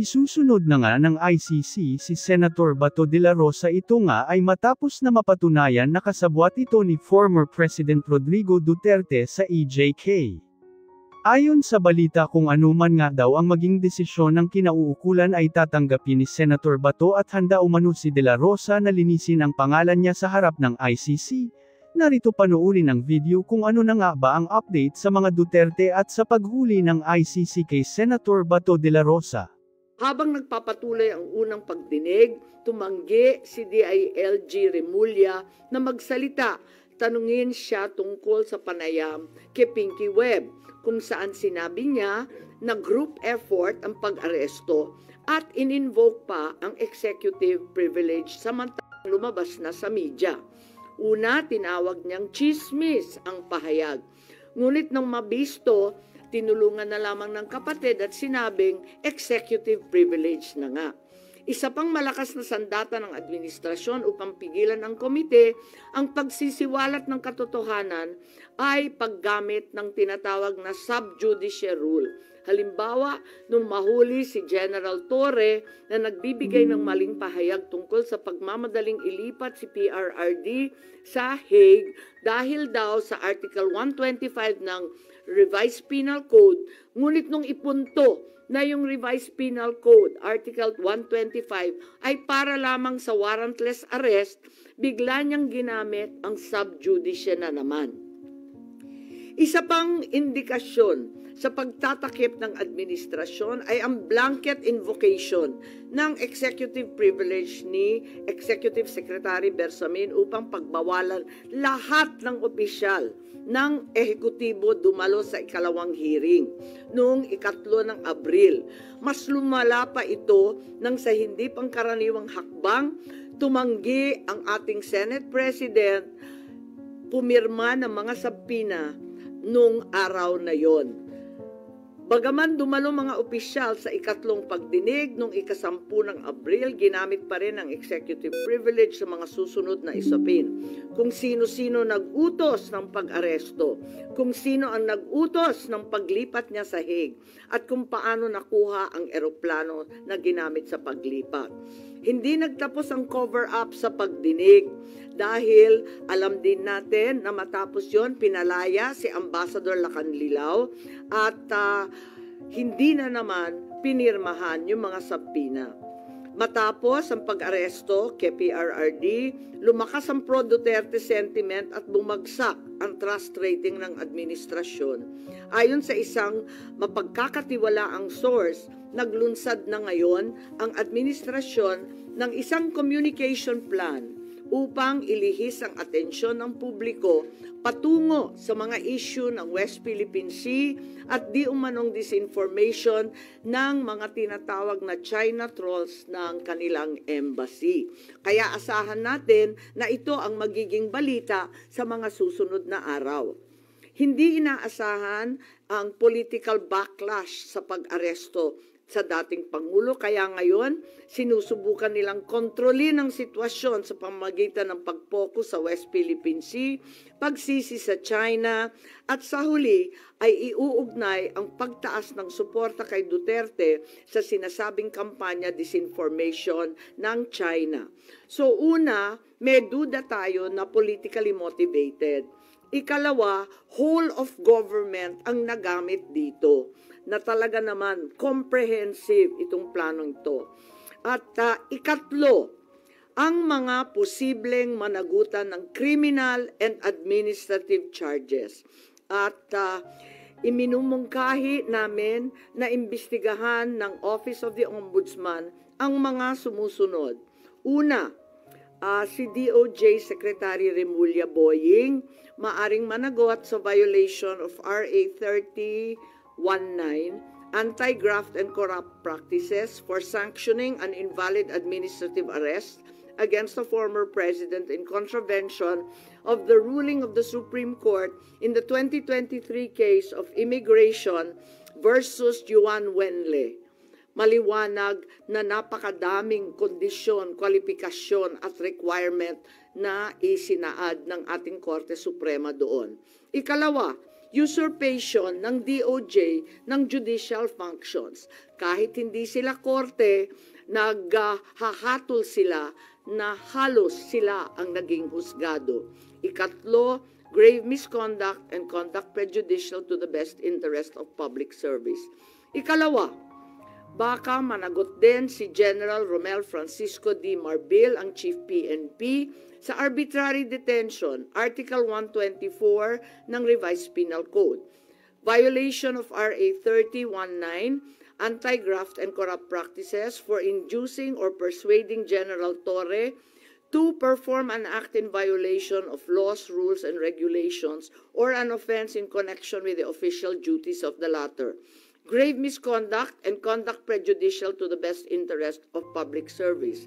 Isusunod na nga ng ICC si Senator Bato de la Rosa. Ito nga ay matapos na mapatunayan na kasabwat ito ni former President Rodrigo Duterte sa EJK. Ayon sa balita, kung anuman nga daw ang maging desisyon ng kinauukulan ay tatanggapin ni Senator Bato at handa umano si de la Rosa na linisin ang pangalan niya sa harap ng ICC. Narito panoorin ang video kung ano na nga ba ang update sa mga Duterte at sa paghuli ng ICC kay Senator Bato de la Rosa. Habang nagpapatuloy ang unang pagdinig, tumanggi si DILG Remulla na magsalita. Tanungin siya tungkol sa panayam kay Pinky Webb, kung saan sinabi niya na group effort ang pag-aresto at in-invoke pa ang executive privilege samantalang lumabas na sa media. Una, tinawag niyang chismis ang pahayag. Ngunit nang mabisto, tinulungan na lamang ng kapatid at sinabing executive privilege na nga. Isa pang malakas na sandata ng administrasyon upang pigilan ng komite ang pagsisiwalat ng katotohanan ay paggamit ng tinatawag na sub judice rule. Halimbawa, nung mahuli si General Torre na nagbibigay ng maling pahayag tungkol sa pagmamadaling ilipat si PRRD sa Hague dahil daw sa Article 125 ng Revised Penal Code, ngunit nung ipunto na yung Revised Penal Code, Article 125, ay para lamang sa warrantless arrest, bigla niyang ginamit ang sub judice na naman. Isa pang indikasyon sa pagtatakip ng administrasyon ay ang blanket invocation ng executive privilege ni Executive Secretary Bersamin upang pagbawalan lahat ng opisyal ng ehekutibo dumalo sa ikalawang hearing noong 3 ng Abril. Mas lumala pa ito nang sa hindi pangkaraniwang hakbang, tumanggi ang ating Senate President pumirma ng mga sabpina noong araw na yon. Bagaman dumalo mga opisyal sa ikatlong pagdinig noong 10 ng Abril, ginamit pa rin ang executive privilege sa mga susunod na isapin. Kung sino-sino nag-utos ng pag-aresto, kung sino ang nag-utos ng paglipat niya sa Hague, at kung paano nakuha ang eroplano na ginamit sa paglipat. Hindi nagtapos ang cover-up sa pagdinig dahil alam din natin na matapos yon pinalaya si Ambassador Lacanlilao at hindi na naman pinirmahan yung mga sabpina. Matapos ang pag-aresto kay PRRD, lumakas ang pro-Duterte sentiment at bumagsak ang trust rating ng administrasyon. Ayon sa isang mapagkakatiwalaang source, naglunsad na ngayon ang administrasyon ng isang communication plan upang ilihis ang atensyon ng publiko patungo sa mga issue ng West Philippine Sea at di umanong disinformation ng mga tinatawag na China trolls ng kanilang embassy. Kaya asahan natin na ito ang magiging balita sa mga susunod na araw. Hindi inaasahan ang political backlash sa pag-aresto sa dating Pangulo, kaya ngayon sinusubukan nilang kontrolin ang sitwasyon sa pamamagitan ng pag-focus sa West Philippine Sea, pagsisi sa China, at sa huli ay iuugnay ang pagtaas ng suporta kay Duterte sa sinasabing kampanya disinformation ng China. So una, may duda tayo na politically motivated. Ikalawa, whole of government ang nagamit dito, na talaga naman comprehensive itong planong ito. At ikatlo, ang mga posibleng managutan ng criminal and administrative charges. At iminumungkahi namin na imbestigahan ng Office of the Ombudsman ang mga sumusunod. Una, si DOJ Secretary Remulla Boying maaring managot sa violation of RA 3019, Anti-Graft and Corrupt Practices for sanctioning an invalid administrative arrest against the former president in contravention of the ruling of the Supreme Court in the 2023 case of immigration versus Juan Wenle. Maliwanag na napakadaming kondisyon, kwalifikasyon at requirement na isinaad ng ating Korte Suprema doon. Ikalawa, usurpation ng DOJ ng judicial functions. Kahit hindi sila korte, naghahatol sila na halos sila ang naging husgado. Ikatlo, grave misconduct and conduct prejudicial to the best interest of public service. Ikalawa, baka managot din si General Romel Francisco D. Marbil, ang Chief PNP, sa arbitrary detention, Article 124 ng Revised Penal Code. Violation of RA 3019, Anti-Graft and Corrupt Practices for inducing or persuading General Torre to perform an act in violation of laws, rules, and regulations or an offense in connection with the official duties of the latter. Grave misconduct and conduct prejudicial to the best interest of public service.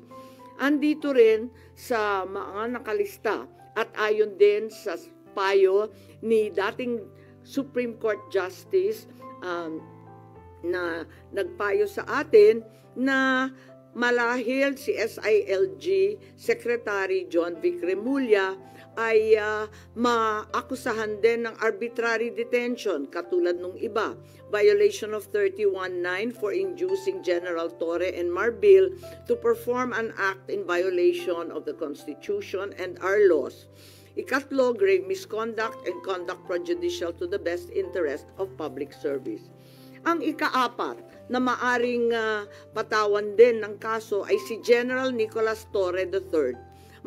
Andito rin sa mga nakalista at ayon din sa payo ni dating Supreme Court Justice na nagpayo sa atin na malahil si SILG Secretary John Vic Remulla ay maakusahan din ng arbitrary detention katulad nung iba. Violation of 31.9 for inducing General Torre and Marbil to perform an act in violation of the Constitution and our laws. Ikatlo, grave misconduct and conduct prejudicial to the best interest of public service. Ang ikaapat na maaring patawan din ng kaso ay si General Nicolas Torre III.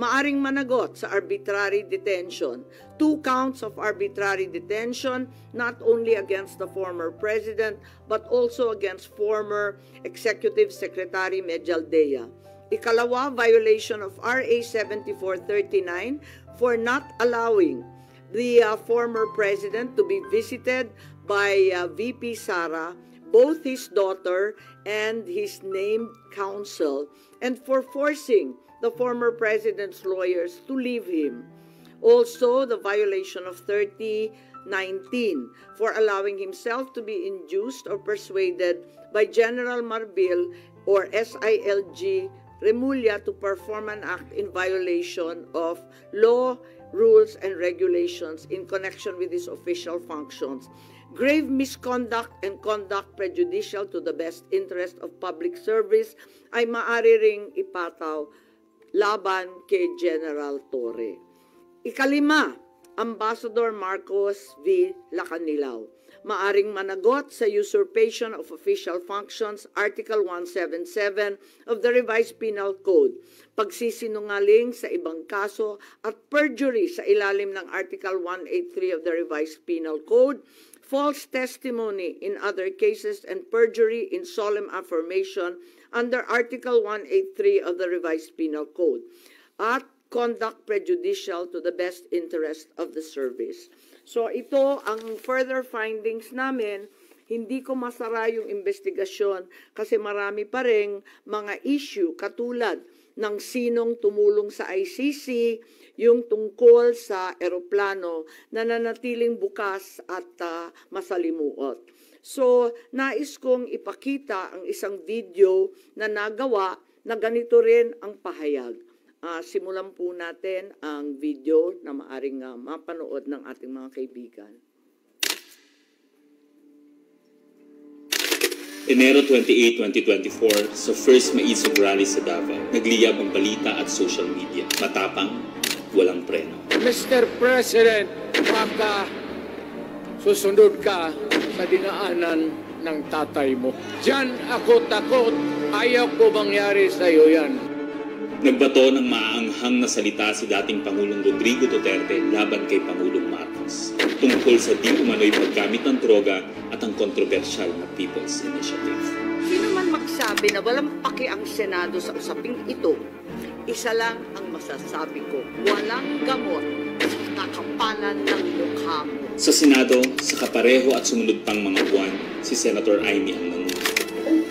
Maaring managot sa arbitrary detention. 2 counts of arbitrary detention, not only against the former president, but also against former Executive Secretary Medialdea. Ikalawa, violation of RA 7439 for not allowing the former president to be visited by VP Sara, both his daughter and his named counsel, and for forcing the former president's lawyers to leave him. Also, the violation of 3019 for allowing himself to be induced or persuaded by General Marbil or SILG Remulla to perform an act in violation of law, rules, and regulations in connection with his official functions. Grave misconduct and conduct prejudicial to the best interest of public service ay maaari ring ipataw laban kay General Torre. Ikalima, Ambassador Marcos V. Lacanilao. Maaring managot sa usurpation of official functions, Article 177 of the Revised Penal Code, pagsisinungaling sa ibang kaso at perjury sa ilalim ng Article 183 of the Revised Penal Code, false testimony in other cases, and perjury in solemn affirmation under Article 183 of the Revised Penal Code, at conduct prejudicial to the best interest of the service. So ito ang further findings namin. Hindi ko masara yung investigasyon kasi marami pa ring mga issue katulad ng sinong tumulong sa ICC, yung tungkol sa eroplano na nanatiling bukas at masalimuot. So, nais kong ipakita ang isang video na nagawa na ganito rin ang pahayag. Simulan po natin ang video na maaring mapanood ng ating mga kaibigan. Enero 28, 2024, sa first Maisog Rally sa Davao, nagliyab ang balita at social media. Matapang, walang preno. Mr. President, baka susunod ka sa dinaanan ng tatay mo. Diyan ako takot. Ayaw ko mangyari sa iyo yan. Nagbato ng maaanghang na salita si dating Pangulong Rodrigo Duterte laban kay Pangulong Marcos tungkol sa di umano'y paggamit ng droga at ang kontrobersyal na People's Initiative. Sino man magsabi na walang paki ang Senado sa usaping ito, isa lang ang masasabi ko, walang gamot sa kakapalan ng mukha mo. Sa Senado, sa kapareho at sumunod pang mga buwan, si Senator Amy ang nangunan.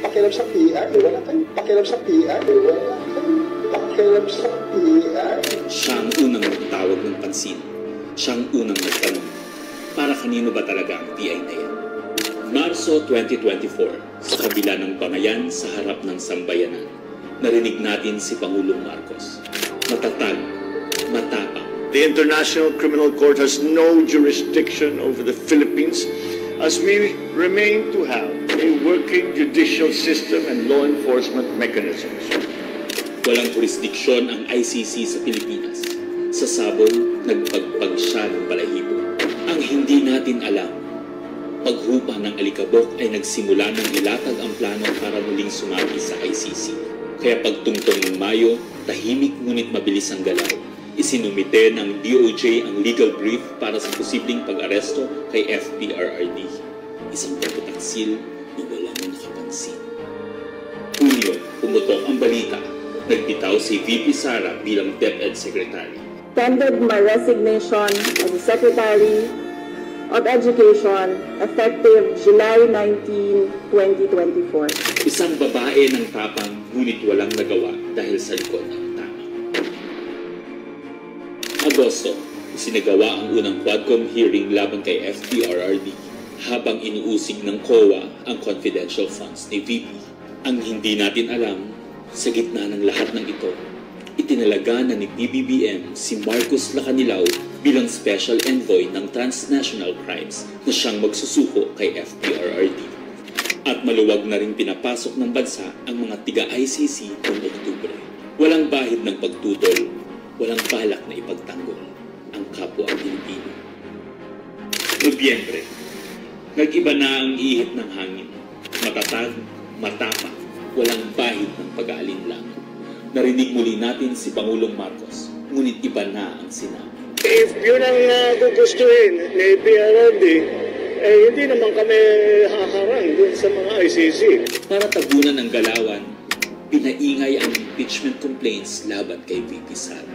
Pakialam sa PR, wala kayong pakialam sa PR, wala kayong pakialam sa PR. Siya ang unang nagtawag ng pansin. Siya ang unang nagtanong, para kanino ba talaga ang PI na yan? Marso 2024, sa kabila ng bangayan sa harap ng sambayanan, narinig natin si Pangulong Marcos. Matatag, matapang, The International Criminal Court has no jurisdiction over the Philippines, as we remain to have a working judicial system and law enforcement mechanisms. Walang jurisdiksyon ang ICC sa Pilipinas. Sa sabon, nagpagpag siya ng balahibo. Ang hindi natin alam, paghupa ng alikabok ay nagsimula ng ilatag ang plano para muling sumagi sa ICC. Kaya pagtungtong ng Mayo, tahimik ngunit mabilis ang galaw. Isinumite ng DOJ ang legal brief para sa posibleng pag-aresto kay FPRRD. Isang pagpataksil na walang nakapansin. Hulyo, pumutok ang balita. Nagbitaw si VP Sara bilang DepEd Secretary. Tendered my resignation as the Secretary of Education effective July 19, 2024. Isang babae ng tapang ngunit walang nagawa dahil sa likod ng tama. Agosto, sinagawa ang unang Quadcom hearing laban kay FPRRD habang inuusig ng COA ang confidential funds ni VP. Ang hindi natin alam, sa gitna ng lahat ng ito, itinalaga na ni PBBM si Marcos Lacanilao bilang Special Envoy ng Transnational Crimes na siyang magsusuko kay FPRRD. At maluwag na rin pinapasok ng bansa ang mga tiga-ICC noong Oktubre. Walang bahid ng pagtutol, walang balak na ipagtanggol ang kapwa Pilipino. Nobyembre, nag-iba na ang ihip ng hangin. Matatag, matapang, walang bahid ng pag-aalinlangan. Narinig muli natin si Pangulong Marcos, ngunit iba na ang sinabi. If yun ang gugustuhin ni PRRD, hindi naman kami haharang dun sa mga ICC. Para tabunan ng galawan, pinaingay ang impeachment complaints laban kay VP Sara.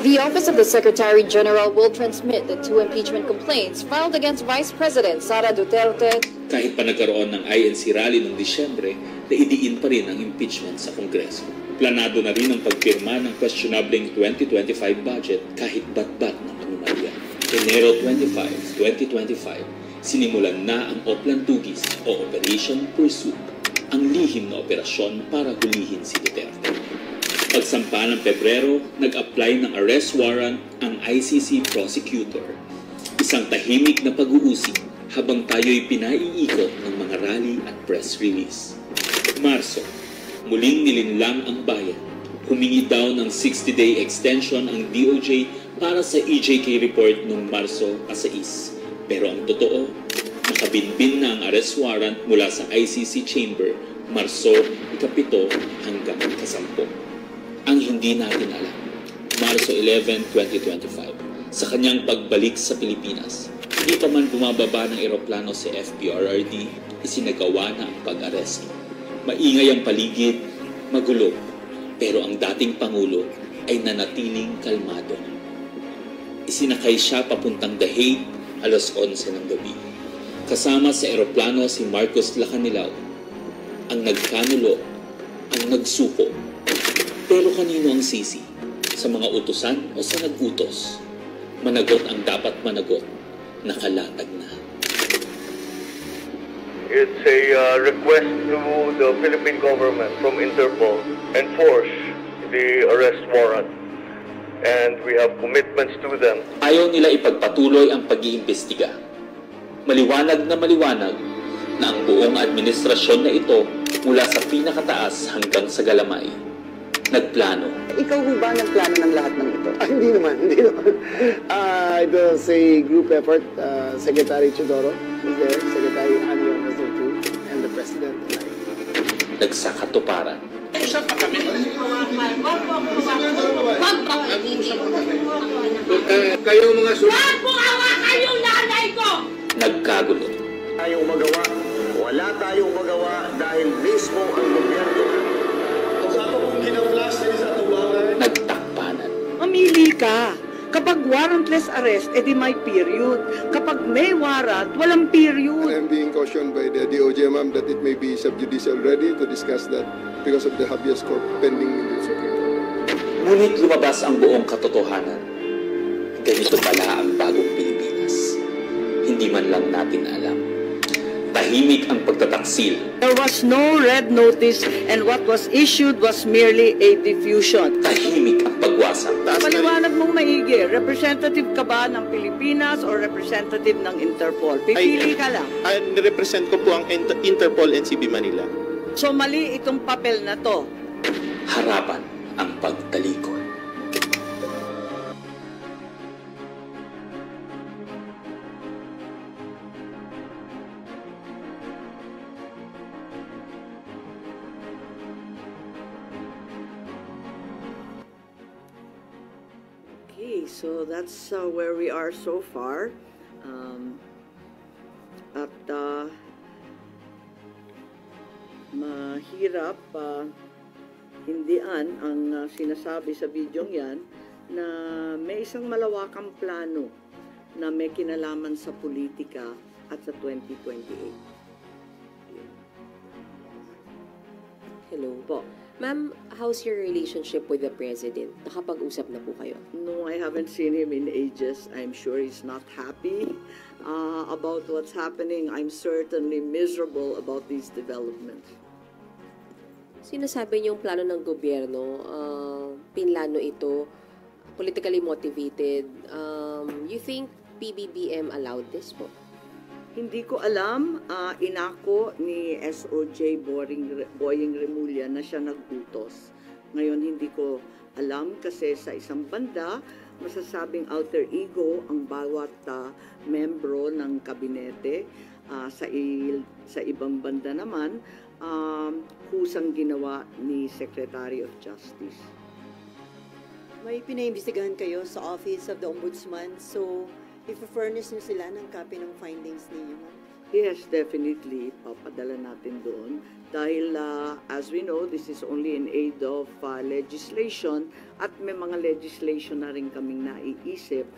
The Office of the Secretary General will transmit the 2 impeachment complaints filed against Vice President Sara Duterte. Kahit pa nagkaroon ng INC rally noong Disyembre, naidiin pa rin ang impeachment sa Kongreso. Planado na rin ang pagpirma ng questionableng 2025 budget kahit bat-bat ng anomalya. Enero 25, 2025, sinimulan na ang Oplan Tugis o Operation Pursuit, ang lihim na operasyon para hulihin si Duterte. Pagsampa ng Pebrero, nag-apply ng arrest warrant ang ICC prosecutor. Isang tahimik na pag-uusig habang tayo'y pinaiikot ng mga rally at press release. Marso, muling nilinlang ang bayan. Humingi daw ng 60-day extension ang DOJ para sa EJK report noong Marso 6. Pero ang totoo, nakabinbin na ang arrest warrant mula sa ICC chamber Marso 7 hanggang 10. Ang hindi natin alam, Marso 11, 2025, sa kanyang pagbalik sa Pilipinas, hindi pa man bumababa ng eroplano si FPRRD, isinagawa na ang pag-aresto. Maingay ang paligid, magulo, pero ang dating Pangulo ay nanatiling kalmado. Isinakay siya papuntang The Hague, alas 11 ng gabi. Kasama sa eroplano si Marcos Lacanilao, ang nagkanulo, ang nagsuko. Pero kanino ang sisi? Sa mga utusan o sa nag-utos? Managot ang dapat managot, nakalatag na. It's a request to the Philippine government from Interpol enforce the arrest warrant. And we have commitments to them. Ayaw nila ipagpatuloy ang pag-iimbestiga. Maliwanag na ang buong administrasyon na ito mula sa pinakataas hanggang sa galamay. Nagplano. Ikaw ho ba nagplano ng lahat ng ito? Hindi naman. It was a group effort. Secretary Chodoro was there, Secretary Anyo was there too, and the President and I. Nagsakatuparan. Kayo mga Wag mo hawakan yung nanay ko! Nagkagulo. Tayong magawa. Wala tayong magawa dahil mismo ang gobyerno. Nagtakpanan. Mamili ka. Kapag warrantless arrest, edi may period. Kapag may warrant, walang period. I am being cautioned by the DOJ, ma'am, that it may be sub-judice already to discuss that because of the habeas corpus pending in the Supreme Court. Ngunit lumabas ang buong katotohanan. Ganito pala ang bagong Pilipinas. Hindi man lang natin alam. Tahimik ang pagtataksil. There was no red notice and what was issued was merely a diffusion. Tahimik ang pagwasak. Paliwanag mong maigi, representative ka ba ng Pilipinas o representative ng Interpol? Pipili ka lang. Nirepresent ko po ang Interpol NCB Manila. So mali itong papel na to. Harapan ang pagtalikod. Okay, so that's where we are so far. Mahirap hindian ang sinasabi sa bidyong yan na may isang malawakang plano na may kinalaman sa politika at sa 2028. Hello. Po. Ma'am, how's your relationship with the President? Nakapag-usap na po kayo? No, I haven't seen him in ages. I'm sure he's not happy about what's happening. I'm certainly miserable about these developments. Sinasabi niyong plano ng gobyerno, pinlano ito, politically motivated. You think PBBM allowed this po? Hindi ko alam, inako ni SOJ Boying Remulla na siya nag-utos. Ngayon hindi ko alam kasi sa isang banda, masasabing alter ego ang bawat membro ng kabinete. Sa ibang banda naman, kusang ginawa ni Secretary of Justice. May pinaimbestigahan kayo sa Office of the Ombudsman, so i-furnish niyo sila ng copy ng findings ninyo, ma'am? Yes, definitely. Papadala natin doon. Dahil, as we know, this is only in aid of legislation at may mga legislation na rin kaming naiisip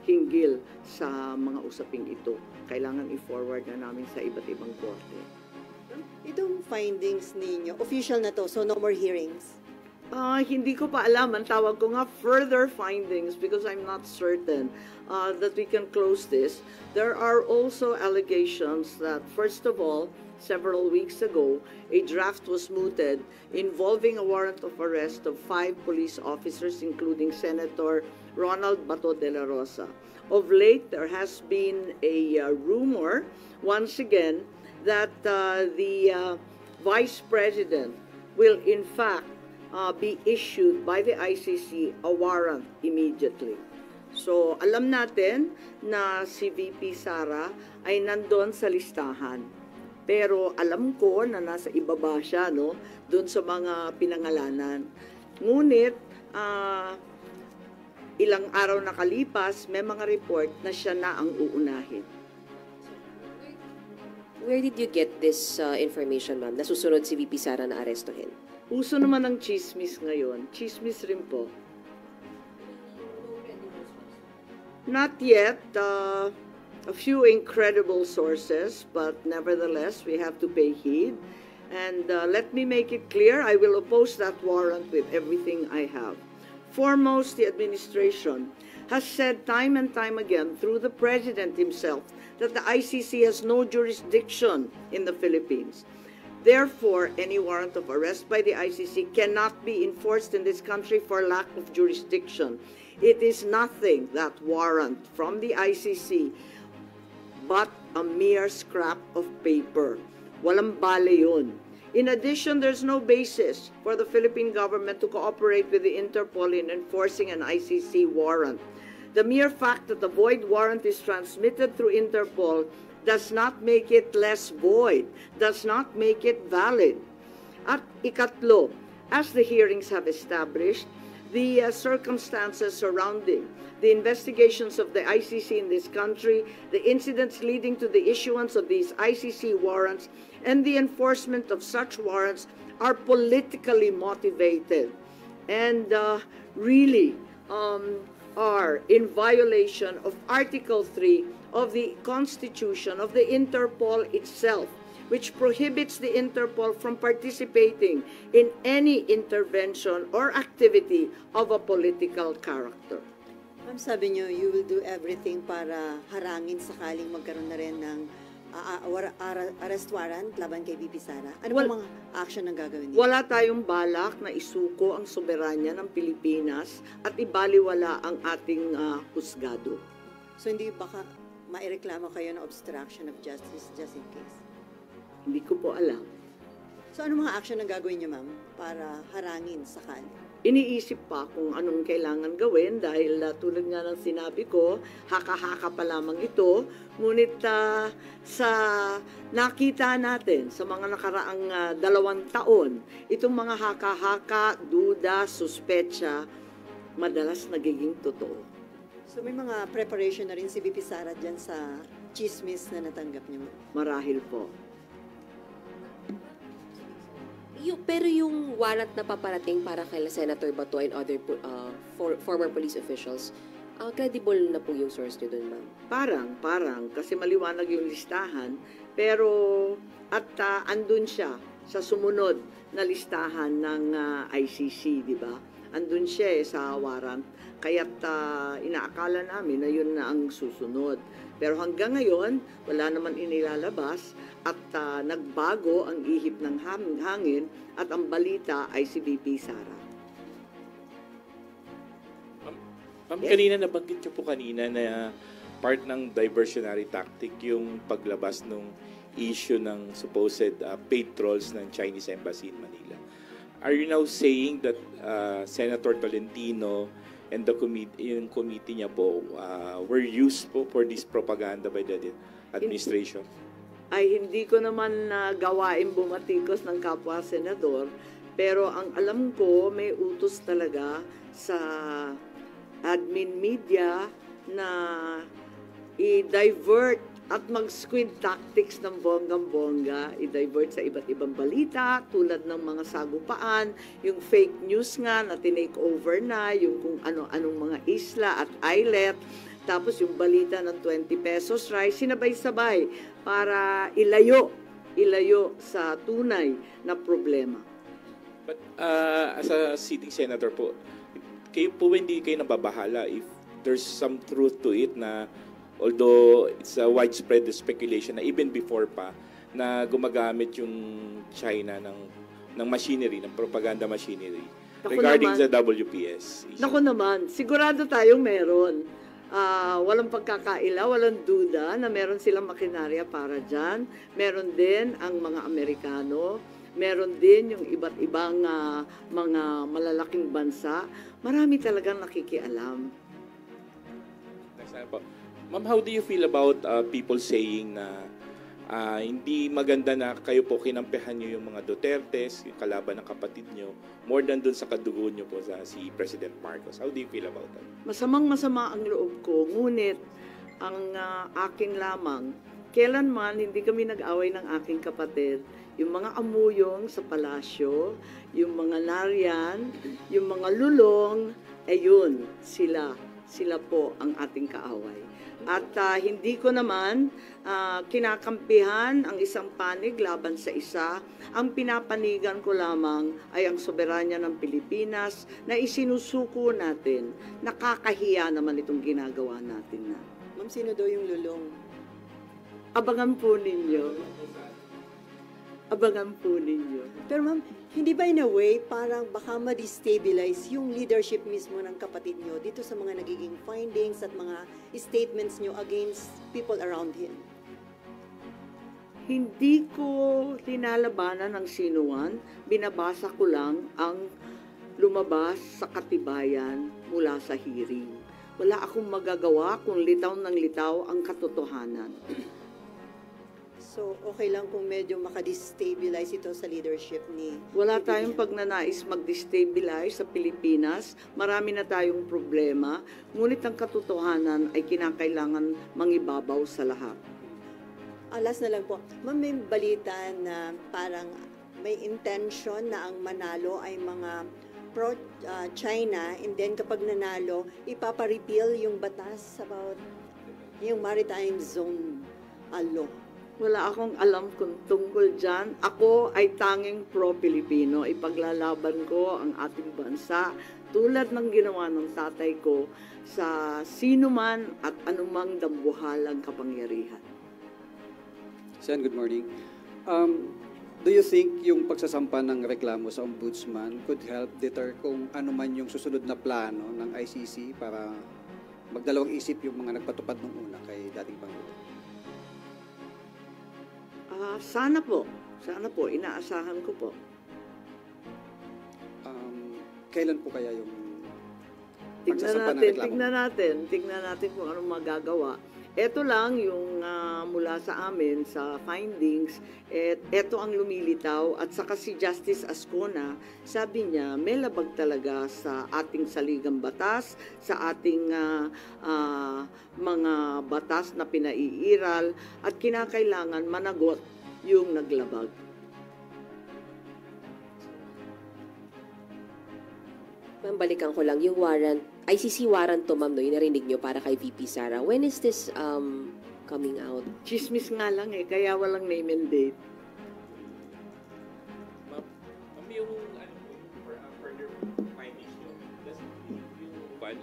hinggil sa mga usaping ito. Kailangan i-forward na namin sa iba't ibang korte. Itong findings ninyo, official na to, so no more hearings? Hindi ko pa alam. Ang tawag ko nga further findings because I'm not certain that we can close this. There are also allegations that, first of all, several weeks ago, a draft was mooted involving a warrant of arrest of 5 police officers, including Senator Ronald Bato de la Rosa. Of late, there has been a rumor, once again, that the Vice President will, in fact, be issued by the ICC a warrant immediately. So, alam natin na si VP Sara ay nandun sa listahan. Pero alam ko na nasa ibaba siya, no? Doon sa mga pinangalanan. Ngunit, ilang araw nakalipas, may mga report na siya na ang uunahin. Where did you get this information, ma'am? Nasusunod si VP Sara na arestuhin? Uso naman ng chismis ngayon. Chismis rin po. Not yet. A few incredible sources, but nevertheless, we have to pay heed. And let me make it clear, I will oppose that warrant with everything I have. Foremost, the administration has said time and time again through the President himself that the ICC has no jurisdiction in the Philippines. Therefore, any warrant of arrest by the ICC cannot be enforced in this country for lack of jurisdiction. It is nothing, that warrant from the ICC, but a mere scrap of paper. Walang bale yun. In addition, there's no basis for the Philippine government to cooperate with the Interpol in enforcing an ICC warrant. The mere fact that the void warrant is transmitted through Interpol does not make it less void, does not make it valid. At ikatlo, as the hearings have established, the circumstances surrounding the investigations of the ICC in this country, the incidents leading to the issuance of these ICC warrants, and the enforcement of such warrants are politically motivated and really are in violation of Article 3 of the Constitution of the Interpol itself, which prohibits the Interpol from participating in any intervention or activity of a political character. Ma'am, sabi niyo, you will do everything para harangin sakaling magkaroon na rin ng arrest warrant laban kay VP Sara? Ano bang mga action ang gagawin niyo? Wala tayong balak na isuko ang soberanya ng Pilipinas at ibaliwala ang ating husgado. So hindi baka maireklamo kayo ng obstruction of justice just in case? Hindi ko po alam. So ano mga action ang gagawin niyo, ma'am, para harangin sakali? Iniisip pa kung anong kailangan gawin dahil tulad nga ng sinabi ko, haka-haka pa lamang ito. Ngunit sa nakita natin sa mga nakaraang 2 taon, itong mga haka-haka, duda, suspetsa, madalas nagiging totoo. So may mga preparation na rin si VP Sara dyan sa chismis na natanggap niyo? Marahil po. Pero yung warrant na paparating para kay Senator Bato and other former police officials, credible na po yung source nyo dun, ma'am? Parang, kasi maliwanag yung listahan, pero andun siya sa sumunod na listahan ng ICC, di ba? Andun siya sa warrant, kaya't inaakala namin na yun na ang susunod. Pero hanggang ngayon, wala naman inilalabas at nagbago ang ihip ng hangin at ang balita ay si VP Sara. Ma'am, kanina nabanggit niyo po kanina na part ng diversionary tactic yung paglabas ng issue ng supposed paid trolls ng Chinese Embassy in Manila. Are you now saying that Senator Tolentino and the committee niya po were used po for this propaganda by the administration? Ay hindi ko naman gawain bumatikos ng kapwa senador, pero ang alam ko may utos talaga sa admin media na i-divert at mag-squid tactics ng bonggang-bongga, i-divert sa iba't ibang balita tulad ng mga sagupaan, yung fake news nga na tinake over na, yung kung ano-anong mga isla at islet, tapos yung balita ng 20 pesos rice, sinabay-sabay para ilayo sa tunay na problema. But as a sitting senator po, kayo po hindi kayo nababahala if there's some truth to it na although it's a widespread speculation na even before pa na gumagamit yung China ng machinery, ng propaganda machinery regarding sa WPS issue. Naku naman, sigurado tayong meron. Walang pagkakaila, walang duda na meron silang makinarya para dyan. Meron din ang mga Amerikano, meron din yung iba't ibang mga malalaking bansa. Marami talagang nakikialam. Ma'am, how do you feel about people saying na hindi maganda na kayo po kinampihan nyo yung mga Dutertes, yung kalaban ng kapatid nyo, more than dun sa kadugo nyo po si President Marcos? How do you feel about that? Masamang-masama ang loob ko, ngunit ang akin lamang, kailanman hindi kami nag-away ng aking kapatid. Yung mga amuyong sa palasyo, yung mga nariyan, yung mga lulong, ayun, sila po ang ating kaaway. At hindi ko naman kinakampihan ang isang panig laban sa isa. Ang pinapanigan ko lamang ay ang soberanya ng Pilipinas na isinusuko natin. Nakakahiya naman itong ginagawa natin na. Ma'am, sino daw yung lulong? Abangan po ninyo. Abangan po ninyo. Pero ma'am, hindi ba in a way parang baka ma-destabilize yung leadership mismo ng kapatid nyo dito sa mga nagiging findings at mga statements nyo against people around him? Hindi ko linalabanan ng sinuman, binabasa ko lang ang lumabas sa katibayan mula sa hearing. Wala akong magagawa kung litaw ng litaw ang katotohanan. So, okay lang kung medyo makadestabilize ito sa leadership ni... Wala tayong pagnanais mag-destabilize sa Pilipinas. Marami na tayong problema. Ngunit ang katotohanan ay kinakailangan mangibabaw sa lahat. Last na lang po. Ma'am, may balita na parang may intention na ang manalo ay mga pro-China and then kapag nanalo, ipapa-repeal yung batas about yung maritime zone law. Wala akong alam kung tungkol dyan. Ako ay tanging pro-Pilipino. Ipaglalaban ko ang ating bansa tulad ng ginawa ng tatay ko sa sino man at anumang dambuhalang kapangyarihan. Sen, good morning. Do you think yung pagsasampa ng reklamo sa ombudsman could help deter kung ano man yung susunod na plano ng ICC para magdalawang isip yung mga nagpatupad nung una kay dating Pangulo? Sana po. Sana po. Inaasahan ko po. Kailan po kaya yung Tignan pagsasampa ng natin, reklamo? tignan natin kung anong magagawa. Ito lang yung mula sa amin sa findings, ito ang lumilitaw at saka si Justice Ascona, sabi niya may labag talaga sa ating saligang batas, sa ating mga batas na pinaiiral at kinakailangan managot yung naglabag. Ma'am, balikan ko lang yung warrant, ICC warrant to, ma'am, no, yung narinig nyo para kay VP Sara. When is this coming out? Chismis nga lang kaya walang name and date. Ma'am, yung further findings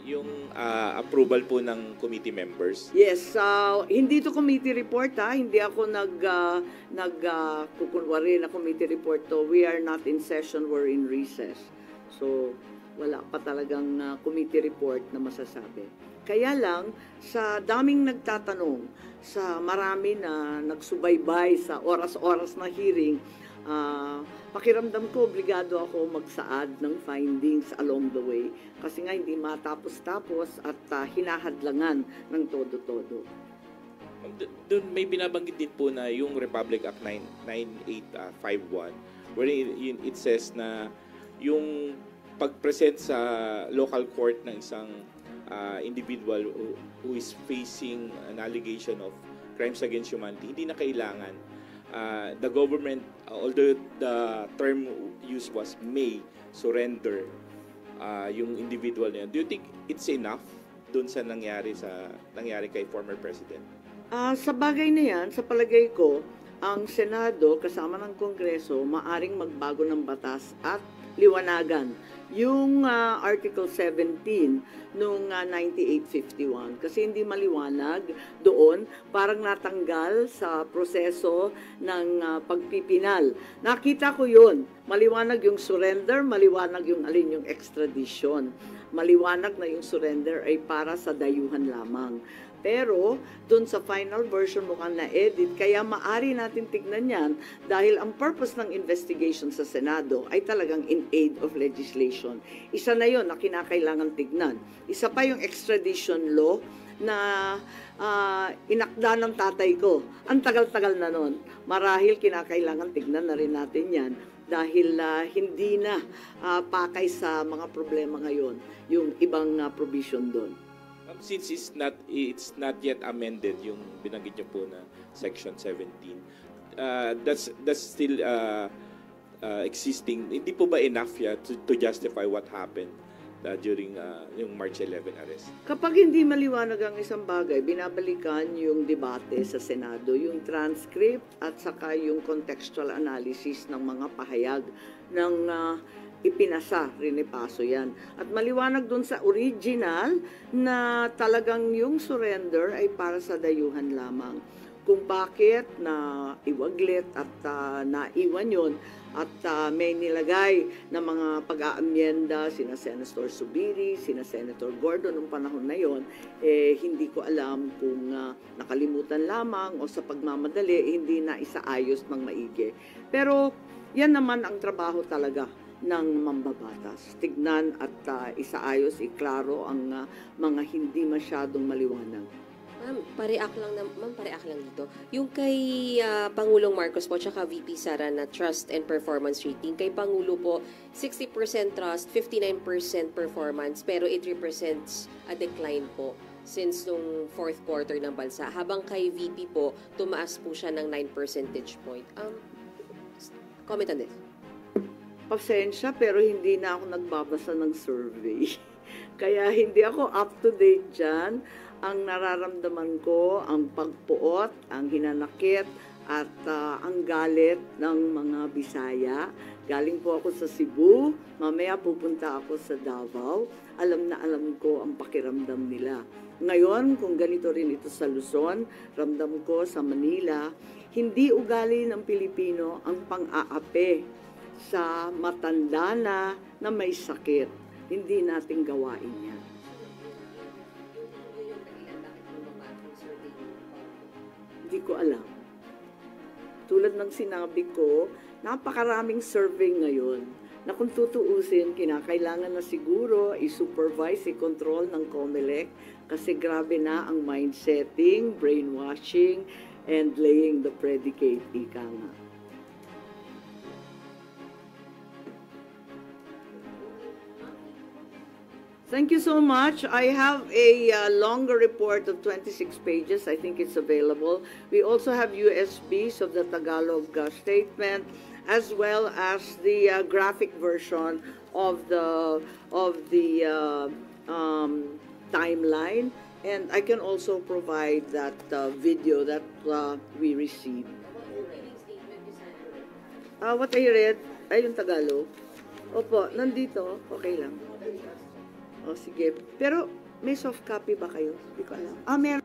yung approval po ng committee members. Yes, hindi to committee report hindi ako kukunwari na committee report to. We are not in session, we're in recess. So, wala pa talagang committee report na masasabi. Kaya lang, sa daming nagtatanong, sa marami na nagsubaybay sa oras-oras na hearing, pakiramdam ko, obligado ako magsaad ng findings along the way. Kasi nga hindi matapos-tapos at hinahadlangan ng todo-todo. Doon may binabanggit din po na yung Republic Act 9851 wherein it says na yung pag-present sa local court ng isang individual who is facing an allegation of crimes against humanity, hindi na kailangan the government, although the term used was may surrender yung individual na yun. Do you think it's enough dun sa nangyari kay former president? Sa bagay na yan, sa palagay ko, ang Senado kasama ng Kongreso maaring magbago ng batas at liwanagan yung Article 17 nung 9851 kasi hindi maliwanag doon, parang natanggal sa proseso ng pagpipinal. Nakita ko yun, maliwanag yung surrender, maliwanag yung alin yung extradition. Maliwanag na yung surrender ay para sa dayuhan lamang. Pero, dun sa final version mukhang na-edit, kaya maari natin tignan yan dahil ang purpose ng investigation sa Senado ay talagang in aid of legislation. Isa na yon na kinakailangan tignan. Isa pa yung extradition law na inakda ng tatay ko. Ang tagal-tagal na nun. Marahil kinakailangan tignan na rin natin yan dahil hindi na pakay sa mga problema ngayon yung ibang provision doon. Since it's not yet amended yung binanggit niyo po na section 17, that's still existing. Hindi po ba enough to justify what happened during yung March 11 arrest? Kapag hindi maliwanag ang isang bagay, binabalikan yung debate sa Senado, yung transcript at saka yung contextual analysis ng mga pahayag ng ipinasa, rinipaso yan. At maliwanag dun sa original na talagang yung surrender ay para sa dayuhan lamang. Kung bakit na iwaglit at naiwan yun at may nilagay na mga pag-aamyenda sina Senator Subiri, sina Senator Gordon noong panahon na yon, hindi ko alam kung nakalimutan lamang o sa pagmamadali hindi na isaayos ng maigi. Pero yan naman ang trabaho talaga ng mambabatas. Tignan at isaayos, iklaro ang mga hindi masyadong maliwanag. Ma'am, pareact lang dito. Yung kay Pangulong Marcos po tsaka VP Sara na trust and performance rating, kay Pangulo po 60% trust, 59% performance, pero it represents a decline po since nung fourth quarter ng bansa. Habang kay VP po, tumaas po siya ng 9 percentage point. Comment on this. Pasensya, pero hindi na ako nagbabasa ng survey. Kaya hindi ako up to date dyan. Ang nararamdaman ko, ang pagpuot, ang hinanakit, at ang galit ng mga Bisaya Galing po ako sa Cebu, mamaya pupunta ako sa Davao. Alam na alam ko ang pakiramdam nila. Ngayon, kung ganito rin ito sa Luzon, ramdam ko sa Manila, hindi ugali ng Pilipino ang pang-aape sa matanda na may sakit. Hindi natin gawain yan. Hindi ko alam. Tulad ng sinabi ko, napakaraming survey ngayon na kung tutuusin, kinakailangan na siguro i-supervise, i-control ng COMELEC kasi grabe na ang mind-setting, brainwashing, and laying the predicate, ika nga. Thank you so much. I have a longer report of 26 pages. I think it's available. We also have USBs of the Tagalog statement, as well as the graphic version of the timeline, and I can also provide that video that we received. What I read ay yung Tagalog. Opo, nandito. Okay lang. O sige. Pero may soft copy ba kayo? Hindi ko alam. Meron.